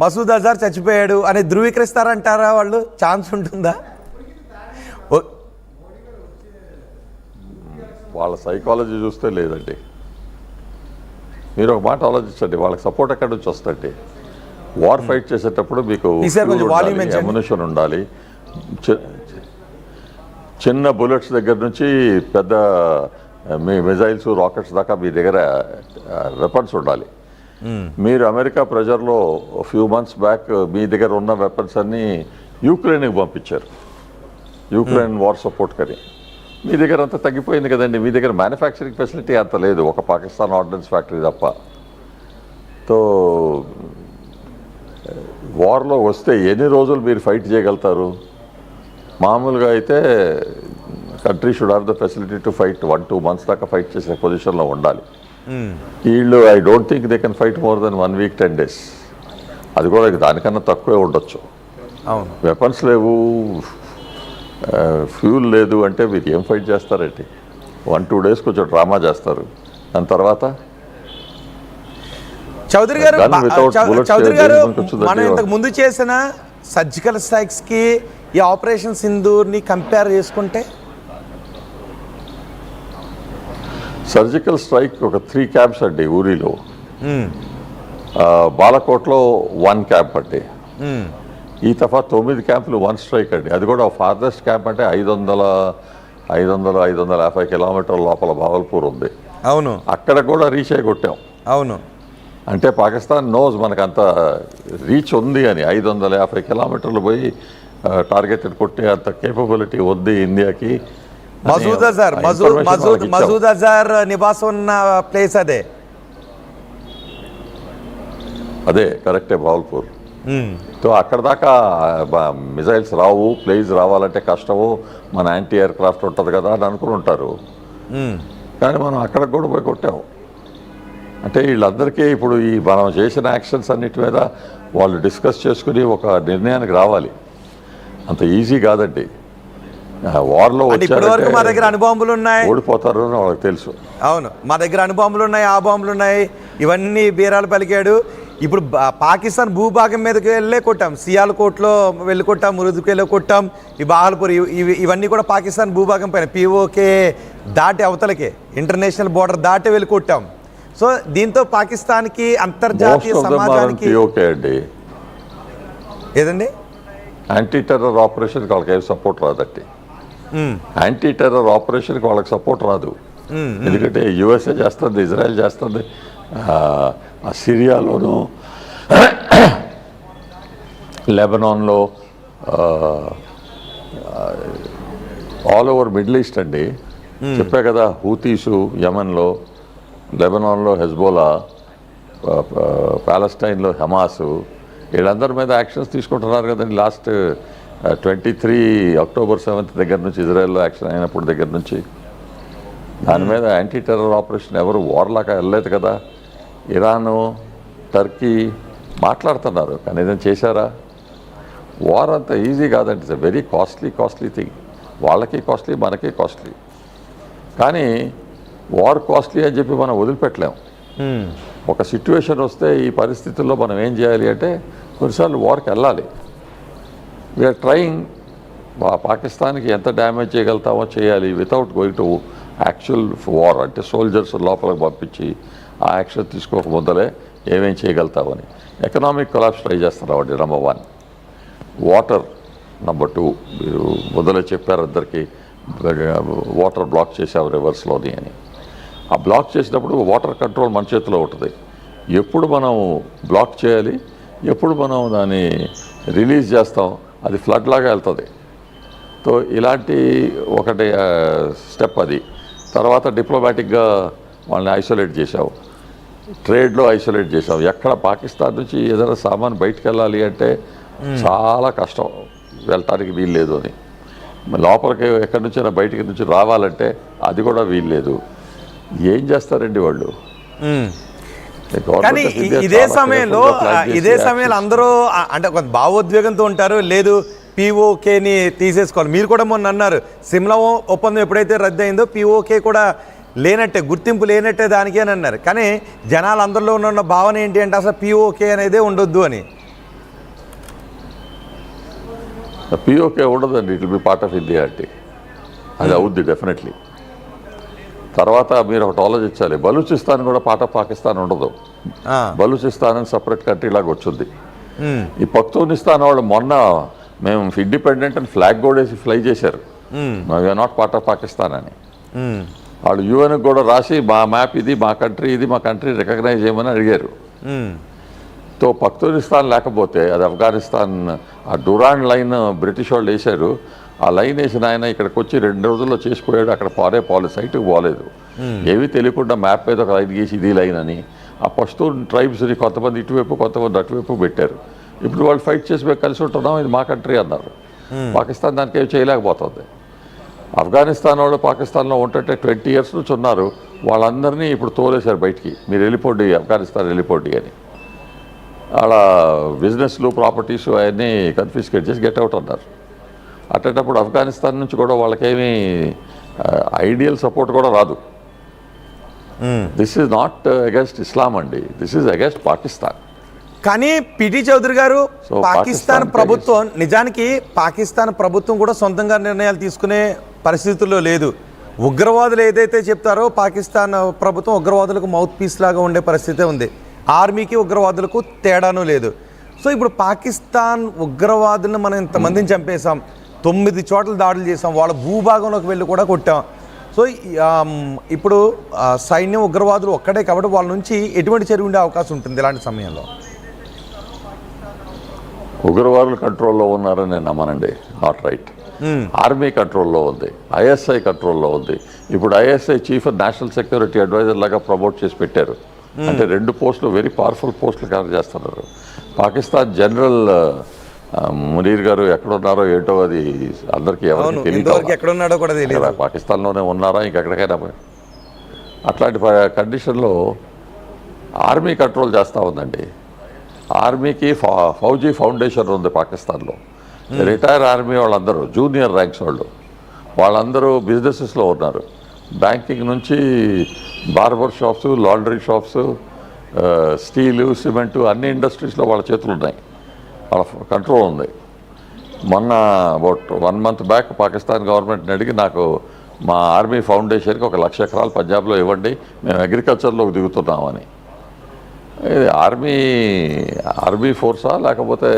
మసూద్ అజార్ చచ్చిపోయాడు అని ధృవీకరిస్తారంటారా వాళ్ళు? ఛాన్స్ ఉంటుందా? వాళ్ళ సైకాలజీ చూస్తే లేదండి. మీరు ఒక మాట ఆలోచించండి, వాళ్ళకి సపోర్ట్ ఎక్కడి నుంచి వస్తుంది? వార్ ఫైట్ చేసేటప్పుడు మీకు అమ్యునిషన్ ఉండాలి, చిన్న బుల్లెట్స్ దగ్గర నుంచి పెద్ద మీ మిజైల్స్ రాకెట్స్ దాకా మీ దగ్గర వెపన్స్ ఉండాలి. మీరు అమెరికా ప్రెజర్లో ఫ్యూ మంత్స్ బ్యాక్ మీ దగ్గర ఉన్న వెపన్స్ అన్నీ యూక్రెయిన్కి పంపించారు, యూక్రెయిన్ వార్ సపోర్ట్ కని. మీ దగ్గర అంతా తగ్గిపోయింది కదండి. మీ దగ్గర మ్యానుఫ్యాక్చరింగ్ ఫెసిలిటీ అంత లేదు, ఒక పాకిస్తాన్ ఆర్డినెన్స్ ఫ్యాక్టరీ తప్ప. తో వార్లో వస్తే ఎన్ని రోజులు మీరు ఫైట్ చేయగలుగుతారు? మామూలుగా అయితే country should have the facility to fight 1-2 months దాకా ఫైట్ చేసే పొజిషన్లో ఉండాలి. వీళ్ళు I don't think they can fight more than 1 week 10 days. అది కూడా దానికన్నా తక్కువే ఉండొచ్చు. వెపన్స్ లేవు, ఫ్యూల్ లేదు అంటే మీరు ఏం ఫైట్ చేస్తారండి? 1-2 days కొంచెం డ్రామా చేస్తారు, దాని తర్వాత చౌదరి గారు మనం ఇంతకు ముందు చేసిన సర్జికల్ స్ట్రైక్స్కి ఈ ఆపరేషన్ సింధూర్ని కంపేర్ చేసుకుంటే, సర్జికల్ స్ట్రైక్ ఒక 3 camps అండి ఊరిలో. బాలకోట్లో 1 camp అండి. ఈ తఫా 9 క్యాంపులు 1 strike అండి. అది కూడా ఫార్దెస్ట్ క్యాంప్ అంటే 500-550 కిలోమీటర్ల లోపల భావల్పూర్ ఉంది. అవును, అక్కడ కూడా రీచ్ అయ్యి కొట్టాం. అవును, అంటే పాకిస్తాన్ నోజ్ మనకు అంత రీచ్ ఉంది అని. 550 కిలోమీటర్లు పోయి టార్గెటెడ్ కొట్టే అంత కేపబిలిటీ ఉంది ఇండియాకి. మసూద్ అజార్ నివాసం ఉన్న ప్లేస్ అదే కరెక్టే, భావల్పూర్. సో అక్కడ దాకా మిజైల్స్ రావు, ప్లేన్స్ రావాలంటే కష్టము, మన యాంటీ ఎయిర్క్రాఫ్ట్ ఉంటుంది కదా అని అనుకుని ఉంటారు. కానీ మనం అక్కడికి కూడా పోయి కొట్టాము. అంటే వీళ్ళందరికీ ఇప్పుడు ఈ మనం చేసిన యాక్షన్స్ అన్నిటి మీద వాళ్ళు డిస్కస్ చేసుకుని ఒక నిర్ణయానికి రావాలి. అంత ఈజీ కాదండి. వార్లో ఇప్పటివరకు మా దగ్గర అణుబాంబులు ఉన్నాయి, ఓడిపోతారు అని వాళ్ళకి తెలుసు. అవును, మా దగ్గర అణుబాంబులు ఉన్నాయి, ఆ బాంబులు ఉన్నాయి, ఇవన్నీ బీరాలు పలికాడు. ఇప్పుడు పాకిస్తాన్ భూభాగం మీదకి వెళ్ళే కొట్టాం, సియాల్కోట్లో వెళ్ళి కొట్టాం, మురుదుకు వెళ్ళి కొట్టాం, ఈ బాహల్పూర్ ఇవన్నీ కూడా పాకిస్తాన్ భూభాగం పైన POK దాటి అవతలకే ఇంటర్నేషనల్ బోర్డర్ దాటి వెళ్ళి కొట్టాం. సో దీంతో పాకిస్తాన్కి అంతర్జాతీయ సమాజానికి ఏదండి యాంటీ టెర్రర్ ఆపరేషన్కి వాళ్ళకి ఏం సపోర్ట్ రాదండి. యాంటీ టెర్రర్ ఆపరేషన్కి వాళ్ళకి సపోర్ట్ రాదు. ఎందుకంటే USA చేస్తుంది, ఇజ్రాయెల్ చేస్తుంది, సిరియాలోను లెబనాన్లో ఆల్ ఓవర్ మిడిల్ ఈస్ట్ అండి. చెప్పా కదా, హూతీసు యమన్లో, లెబనాన్లో హెజ్బోలా, పాలస్టైన్లో హమాసు, వీళ్ళందరి మీద యాక్షన్స్ తీసుకుంటున్నారు కదండి. లాస్ట్ 23 October 7th దగ్గర నుంచి ఇజ్రాయెల్లో యాక్షన్ అయినప్పుడు దగ్గర నుంచి దాని మీద యాంటీ టెర్రర్ ఆపరేషన్ ఎవరు వార్లాగా వెళ్ళలేదు కదా. ఇరాను, టర్కీ మాట్లాడుతున్నారు, కానీ ఏదైనా చేశారా? వార్ అంత ఈజీ కాదండి. It's a very costly thing. వాళ్ళకి కాస్ట్లీ, మనకి కాస్ట్లీ. కానీ వార్ కాస్ట్లీ అని చెప్పి మనం వదిలిపెట్టలేం. ఒక సిచ్యువేషన్ వస్తే ఈ పరిస్థితుల్లో మనం ఏం చేయాలి అంటే కొన్నిసార్లు వార్కి వెళ్ళాలి. We're trying. పాకిస్తాన్కి ఎంత డ్యామేజ్ చేయగలుగుతామో చేయాలి, without going to actual war. అంటే సోల్జర్స్ లోపలికి పంపించి ఆ యాక్షన్ తీసుకోక ముందలే ఏమేం చేయగలుగుతామని. ఎకనామిక్ కొలాప్స్ ట్రై చేస్తున్నామండి, నెంబర్ 1. Water number 2. మీరు మొదలే చెప్పారు అందరికీ, వాటర్ బ్లాక్ చేసావు రివర్స్లోని అని. ఆ బ్లాక్ చేసినప్పుడు వాటర్ కంట్రోల్ మన చేతిలో ఉంటుంది. ఎప్పుడు మనం బ్లాక్ చేయాలి, ఎప్పుడు మనం దాన్ని రిలీజ్ చేస్తాం, అది ఫ్లడ్ లాగా వెళ్తుంది. సో ఇలాంటి ఒకటి స్టెప్ అది. తర్వాత డిప్లొమాటిక్గా వాళ్ళని ఐసోలేట్ చేసావు, ట్రేడ్లో ఐసోలేట్ చేసావు. ఎక్కడ పాకిస్తాన్ నుంచి ఏదైనా సామాన్ బయటకు వెళ్ళాలి అంటే చాలా కష్టం, వెళ్ళటానికి వీల్లేదు అని. లోపలికి ఎక్కడి నుంచైనా బయటికి నుంచి రావాలంటే అది కూడా వీల్లేదు. ఏం చేస్తారండి వాళ్ళు? కానీ ఇదే సమయంలో అందరూ అంటే కొంత భావోద్వేగంతో ఉంటారు. లేదు POKని తీసేసుకోవాలి. మీరు కూడా మొన్న అన్నారు, సిమ్లా ఒప్పందం ఎప్పుడైతే రద్దు అయిందో POK కూడా లేనట్టే, గుర్తింపు లేనట్టే దానికి అని అన్నారు. కానీ జనాలు అందరిలో ఉన్న భావన ఏంటి అంటే అసలు POK అనేదే ఉండొద్దు అని. పిఓకే ఉండదండి, it will be part of India అంటే అది అవుద్ది డెఫినెట్లీ. తర్వాత మీరు ఒకటి ఆలోచించాలి, బలూచిస్తాన్ కూడా పార్ట్ ఆఫ్ పాకిస్తాన్ ఉండదు. బలూచిస్తాన్ అని సపరేట్ కంట్రీ లాగా వచ్చింది. ఈ పఖ్తూనిస్తాన్ వాళ్ళు మొన్న మేము ఇండిపెండెంట్ అని ఫ్లాగ్ కూడా వేసి ఫ్లై చేశారు, we're not part of Pakistan అని. వాళ్ళు యూఎన్కి కూడా రాసి మా మ్యాప్ ఇది, మా కంట్రీ ఇది, మా కంట్రీ రికగ్నైజ్ చేయమని అడిగారు. తో పఖ్తూనిస్తాన్ లేకపోతే అది ఆఫ్ఘనిస్తాన్, ఆ డురాండ్ లైన్ బ్రిటిష్ వాళ్ళు వేశారు. ఆ లైన్ వేసిన ఆయన ఇక్కడికి వచ్చి 2 రోజుల్లో చేసిపోయాడు. అక్కడ సైట్కి పోలేదు, ఏమీ తెలియకుండా మ్యాప్ మీద ఒక లైన్ గీసి ఇది లైన్ అని. ఆ పష్తూన్ ట్రైబ్స్ని కొంతమంది ఇటువైపు కొంతమంది అటువైపు పెట్టారు. ఇప్పుడు వాళ్ళు ఫైట్ చేసి మేము కలిసి ఉంటున్నాం, ఇది మా కంట్రీ అన్నారు. పాకిస్తాన్ దానికి ఏం చేయలేకపోతుంది. ఆఫ్ఘనిస్తాన్ వాళ్ళు పాకిస్తాన్లో ఉంటుంటే 20 years నుంచి ఉన్నారు, వాళ్ళందరినీ ఇప్పుడు తోలేశారు బయటికి, మీరు వెళ్ళిపోండి ఆఫ్ఘనిస్తాన్ వెళ్ళిపోండి అని. అలా బిజినెస్లు ప్రాపర్టీస్ అవన్నీ కన్ఫిస్కేట్ చేసి గెట్ అవుట్ అన్నారు. అట్టేటప్పుడు ఆఫ్ఘనిస్తాన్ నుంచి కూడా వాళ్ళకేమీ ఐడియల్ సపోర్ట్ కూడా రాదు. దిస్ ఈజ్ నాట్ అగెన్స్ట్ ఇస్లాం అండి, దిస్ ఈజ్ అగెన్స్ట్ పాకిస్తాన్. కానీ పిటి చౌదరి గారు, పాకిస్తాన్ ప్రభుత్వం నిజానికి పాకిస్తాన్ ప్రభుత్వం కూడా సొంతంగా నిర్ణయాలు తీసుకునే పరిస్థితుల్లో లేదు. ఉగ్రవాదులు ఏదైతే చెప్తారో పాకిస్తాన్ ప్రభుత్వం ఉగ్రవాదులకు మౌత్ పీస్ లాగా ఉండే పరిస్థితే ఉంది. ఆర్మీకి ఉగ్రవాదులకు తేడాను లేదు. సో ఇప్పుడు పాకిస్తాన్ ఉగ్రవాదులను మనం ఇంతమందిని చంపేశాం, 9 చోట్ల దాడులు చేసాం, వాళ్ళ భూభాగంలోకి వెళ్ళి కూడా కొట్టాం. సో ఇప్పుడు సైన్యం ఉగ్రవాదులు ఒక్కడే కాబట్టి వాళ్ళ నుంచి ఎటువంటి చర్య ఉండే అవకాశం ఉంటుంది ఇలాంటి సమయంలో? ఉగ్రవాదులు కంట్రోల్లో ఉన్నారని నేను నమ్మనండి, నాట్ రైట్. ఆర్మీ కంట్రోల్లో ఉంది, ఐఎస్ఐ కంట్రోల్లో ఉంది. ఇప్పుడు ISI chief national security adviser లాగా ప్రమోట్ చేసి పెట్టారు. అంటే 2 పోస్టులు వెరీ పవర్ఫుల్ పోస్టులు కనెక్ట్ చేస్తున్నారు. పాకిస్తాన్ జనరల్ మునీర్ గారు ఎక్కడున్నారో ఏంటో అది అందరికీ ఎవరికి తెలియదు. పాకిస్తాన్లోనే ఉన్నారా ఇంకెక్కడికైనా పోయి, అట్లాంటి కండిషన్లో ఆర్మీ కంట్రోల్ చేస్తూ ఉందండి. ఆర్మీకి ఫౌజీ ఫౌండేషన్ ఉంది పాకిస్తాన్లో. రిటైర్ ఆర్మీ వాళ్ళందరూ జూనియర్ ర్యాంక్స్ వాళ్ళందరూ బిజినెసెస్లో ఉన్నారు. బ్యాంకింగ్ నుంచి barber shops, laundry shops, steel, cement అన్ని ఇండస్ట్రీస్లో వాళ్ళ చేతులు ఉన్నాయి, వాళ్ళ కంట్రోల్ ఉంది. మొన్న అబౌట్ 1 month బ్యాక్ పాకిస్తాన్ గవర్నమెంట్ని అడిగి నాకు మా ఆర్మీ ఫౌండేషన్కి 1 లక్ష ఎకరాలు పంజాబ్లో ఇవ్వండి, మేము అగ్రికల్చర్లోకి దిగుతున్నామని. ఇది ఆర్మీ ఫోర్సా లేకపోతే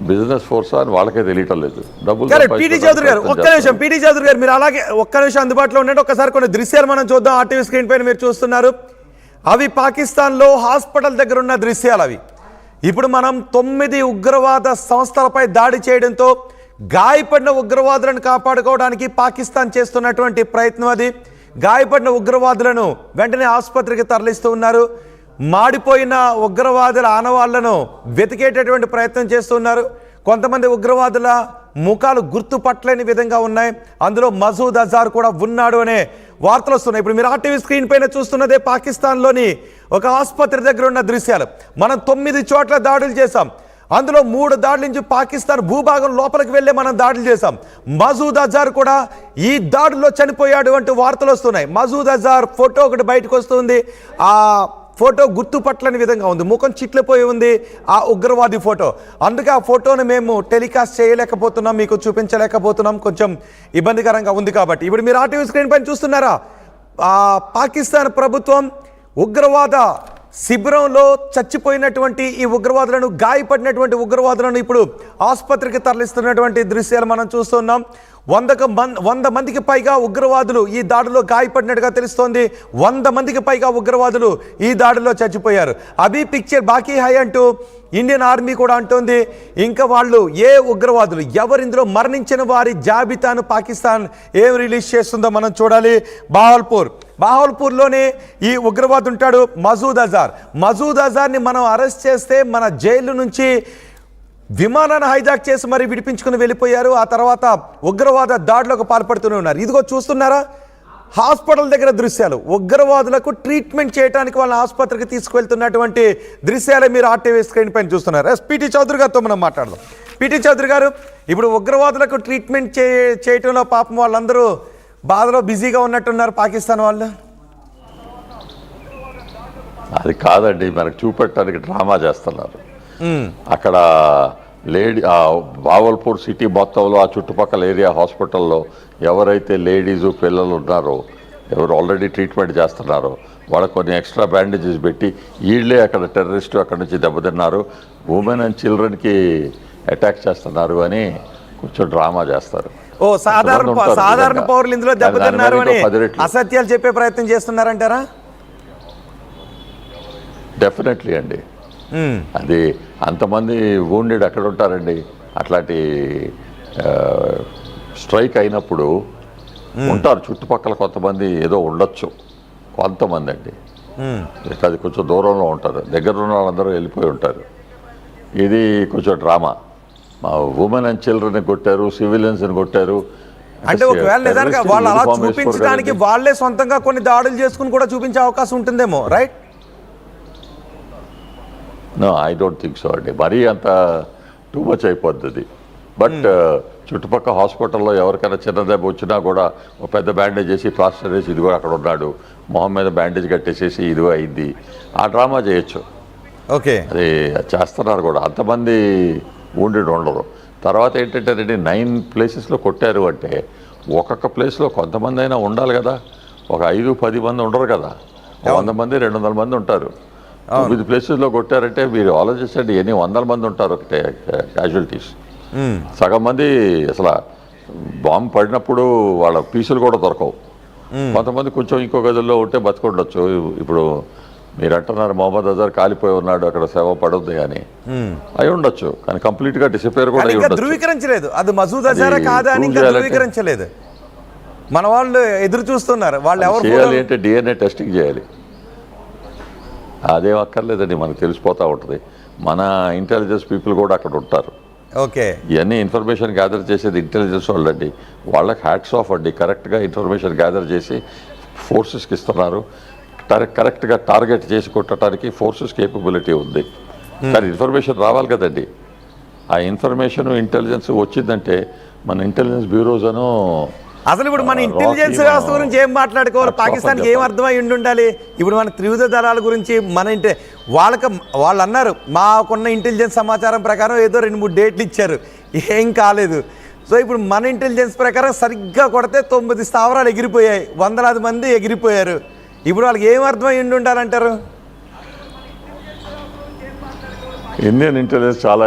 బిజినెస్ ఫోర్సా అని వాళ్ళకే తెలియటం లేదు. డబ్బులు పిటి చౌదరి గారు ఒక్క నిమిషం, పిటి చౌదరి గారు మీరు అలాగే ఒక్క నిమిషం అందుబాటులో ఉండండి. ఒక్కసారి కొన్ని దృశ్యాలు మనం చూద్దాం. ఆర్టీవీ స్క్రీన్ పైన మీరు చూస్తున్నారు, అవి పాకిస్తాన్లో హాస్పిటల్ దగ్గర ఉన్న దృశ్యాలు. అవి ఇప్పుడు మనం 9 ఉగ్రవాద సంస్థలపై దాడి చేయడంతో గాయపడిన ఉగ్రవాదులను కాపాడుకోవడానికి పాకిస్తాన్ చేస్తున్నటువంటి ప్రయత్నం అది. గాయపడిన ఉగ్రవాదులను వెంటనే ఆసుపత్రికి తరలిస్తూ ఉన్నారు. మాడిపోయిన ఉగ్రవాదుల ఆనవాళ్లను వెతికేటటువంటి ప్రయత్నం చేస్తున్నారు. కొంతమంది ఉగ్రవాదుల ముఖాలు గుర్తుపట్టలేని విధంగా ఉన్నాయి. అందులో మసూద్ అజార్ కూడా ఉన్నాడు అనే వార్తలు వస్తున్నాయి. ఇప్పుడు మీరు ఆర్టీవీ స్క్రీన్ పైన చూస్తున్నదే పాకిస్తాన్లోని ఒక ఆసుపత్రి దగ్గర ఉన్న దృశ్యాలు. మనం 9 చోట్ల దాడులు చేశాం, అందులో 3 దాడుల నుంచి పాకిస్తాన్ భూభాగం లోపలికి వెళ్ళే మనం దాడులు చేశాం. మసూద్ అజార్ కూడా ఈ దాడుల్లో చనిపోయాడు అంటూ వార్తలు వస్తున్నాయి. మసూద్ అజార్ ఫోటో ఒకటి బయటకు వస్తుంది. ఆ ఫోటో గుర్తుపట్టలేని విధంగా ఉంది, ముఖం చిట్లిపోయి ఉంది ఆ ఉగ్రవాది ఫోటో. అందుకే ఆ ఫోటోని మేము టెలికాస్ట్ చేయలేకపోతున్నాం, మీకు చూపించలేకపోతున్నాం, కొంచెం ఇబ్బందికరంగా ఉంది కాబట్టి. ఇప్పుడు మీరు ఆర్టీవీ స్క్రీన్ పైన చూస్తున్నారా, పాకిస్తాన్ ప్రభుత్వం ఉగ్రవాద శిబిరంలో చచ్చిపోయినటువంటి ఈ ఉగ్రవాదులను, గాయపడినటువంటి ఉగ్రవాదులను ఇప్పుడు ఆసుపత్రికి తరలిస్తున్నటువంటి దృశ్యాలు మనం చూస్తున్నాం. 100 మందికి పైగా ఉగ్రవాదులు ఈ దాడిలో గాయపడినట్టుగా తెలుస్తోంది. 100 మందికి పైగా ఉగ్రవాదులు ఈ దాడిలో చచ్చిపోయారు. అభి పిక్చర్ బాకీ హై అంటూ ఇండియన్ ఆర్మీ కూడా అంటోంది. ఇంకా వాళ్ళు ఏ ఉగ్రవాదులు ఎవరు ఇందులో మరణించిన వారి జాబితాను పాకిస్తాన్ ఏం రిలీజ్ చేస్తుందో మనం చూడాలి. బాహల్పూర్లోనే ఈ ఉగ్రవాదు ఉంటాడు మసూద్ అజార్. మసూద్ అజార్ని మనం అరెస్ట్ చేస్తే మన జైలు నుంచి విమానాన్ని హైజాక్ చేసి మరి విడిపించుకుని వెళ్ళిపోయారు. ఆ తర్వాత ఉగ్రవాద దాడులకు పాల్పడుతూనే ఉన్నారు. ఇదిగో చూస్తున్నారా హాస్పిటల్ దగ్గర దృశ్యాలు, ఉగ్రవాదులకు ట్రీట్మెంట్ చేయడానికి వాళ్ళని ఆసుపత్రికి తీసుకువెళ్తున్నటువంటి దృశ్యాలే మీరు ఆర్టీవీ స్క్రీన్ పైన చూస్తున్నారు. పిటి చౌదరి గారితో మనం మాట్లాడదాం. పిటి చౌదరి గారు, ఇప్పుడు ఉగ్రవాదులకు ట్రీట్మెంట్ చేయటంలో పాపం వాళ్ళందరూ బాధలో బిజీగా ఉన్నట్టున్నారు పాకిస్తాన్ వాళ్ళు. అది కాదండి, మనకు చూపెట్టడానికి డ్రామా చేస్తున్నారు. అక్కడ బావల్పూర్ సిటీ మొత్తంలో ఆ చుట్టుపక్కల ఏరియా హాస్పిటల్లో ఎవరైతే లేడీసు పిల్లలు ఉన్నారో, ఎవరు ఆల్రెడీ ట్రీట్మెంట్ చేస్తున్నారో వాళ్ళకి కొన్ని ఎక్స్ట్రా బ్యాండేజెస్ పెట్టి వీళ్ళే అక్కడ టెర్రరిస్టు అక్కడి నుంచి దెబ్బతిన్నారు, ఉమెన్ అండ్ చిల్డ్రన్కి అటాక్ చేస్తున్నారు అని కొంచెం డ్రామా చేస్తారు. ఓ సాధారణ పౌరులు ఇందులో దెబ్బతిన్నారు అని 10 రెట్లు. అసత్యాలు చెప్పే ప్రయత్నం చేస్తున్నారంటారా? డెఫినెట్లీ అండి. అది అంతమంది వూండెడ్ ఎక్కడ ఉంటారండి? అట్లాంటి స్ట్రైక్ అయినప్పుడు ఉంటారు చుట్టుపక్కల కొంతమంది, ఏదో ఉండొచ్చు కొంతమంది అండి. అది కొంచెం దూరంలో ఉంటారు, దగ్గర ఉన్న వాళ్ళందరూ వెళ్ళిపోయి ఉంటారు. ఇది కొంచెం డ్రామా. మా ఉమెన్ అండ్ చిల్డ్రన్ని కొట్టారు, సివిలియన్స్ని కొట్టారు. అంటే ఒకవేళ నిజానికి వాళ్ళు అలా చూపించడానికి వాళ్ళే సొంతంగా కొన్ని దాడులు చేసుకుని కూడా చూపించే అవకాశం ఉంటుందేమో, right? No, I don't think so అండి. మరీ అంత టూ మచ్ అయిపోద్ది. బట్ చుట్టుపక్కల హాస్పిటల్లో ఎవరికైనా చిన్న దెబ్బ వచ్చినా కూడా ఒక పెద్ద బ్యాండేజ్ చేసి ప్లాస్టర్ వేసి ఇదిగో అక్కడ ఉన్నాడు, మొహం మీద బ్యాండేజ్ కట్టేసేసి ఇదిగో అయింది, ఆ డ్రామా చేయొచ్చు. ఓకే, అది చేస్తున్నారు కూడా. అంతమంది wounded ఉండరు. తర్వాత ఏంటంటే 9 ప్లేసెస్లో కొట్టారు అంటే ఒక్కొక్క ప్లేస్లో కొంతమంది అయినా ఉండాలి కదా. ఒక 5-10 మంది ఉండరు కదా, 100 మంది 200 మంది ఉంటారు. 9 ప్లేసెస్లో కొట్టారంటే మీరు ఆలోచించండి, ఎన్ని 100 మంది ఉంటారు ఒకటే క్యాజువల్టీస్. సగం మంది అసలు బాంబు పడినప్పుడు వాళ్ళ పీసులు కూడా దొరకవు. కొంతమంది కొంచెం ఇంకో గదుల్లో ఉంటే బతుకుండొచ్చు. ఇప్పుడు మీరు అంటున్నారు మొహమ్మద్ అజార్ కాలిపోయి ఉన్నాడు, అక్కడ సేవ పడుద్ది అని, అయి ఉండొచ్చు. కానీ కంప్లీట్గా డిసపేర్ కూడా అయి ఉండొచ్చు. ధృవీకరించలేదు అది మసూద్ అజారా కాదా అని, ఇంకా ధృవీకరించలేదు. మన వాళ్ళు ఎదురు చూస్తున్నారు. వాళ్ళు ఎవరు చేయాలి అంటే DNA టెస్టింగ్ చేయాలి. అదేం అక్కర్లేదండి, మనకు తెలిసిపోతూ ఉంటుంది. మన ఇంటెలిజెన్స్ పీపుల్ కూడా అక్కడ ఉంటారు. ఓకే, ఇవన్నీ ఇన్ఫర్మేషన్ గ్యాదర్ చేసేది ఇంటెలిజెన్స్ వాళ్ళండి. వాళ్ళకి హ్యాట్స్ ఆఫ్ అండి. కరెక్ట్గా ఇన్ఫర్మేషన్ గ్యాదర్ చేసి ఫోర్సెస్కి ఇస్తున్నారు. కరెక్ట్గా టార్గెట్ చేసి కొట్టడానికి ఫోర్సెస్ కేపబిలిటీ ఉంది. కానీ ఇన్ఫర్మేషన్ రావాలి కదండి. ఆ ఇన్ఫర్మేషన్ ఇంటెలిజెన్స్ వచ్చిందంటే మన ఇంటెలిజెన్స్ బ్యూరోస్ అను అసలు ఇప్పుడు మన ఇంటెలిజెన్స్ వ్యవస్థ గురించి ఏం మాట్లాడుకోవాలి? పాకిస్తాన్కి ఏం అర్థమై ఉండాలి? ఇప్పుడు మన త్రివిధ దళాల గురించి వాళ్ళు అన్నారు మాకున్న ఇంటెలిజెన్స్ సమాచారం ప్రకారం ఏదో 2-3 డేట్లు ఇచ్చారు, ఏం కాలేదు. సో ఇప్పుడు మన ఇంటెలిజెన్స్ ప్రకారం సరిగ్గా కొడితే 9 స్థావరాలు ఎగిరిపోయాయి, వందలాది మంది ఎగిరిపోయారు. ఇప్పుడు వాళ్ళకి ఏం అర్థమై ఉండాలంటారు? ఇండియన్ ఇంటెలిజెన్స్ చాలా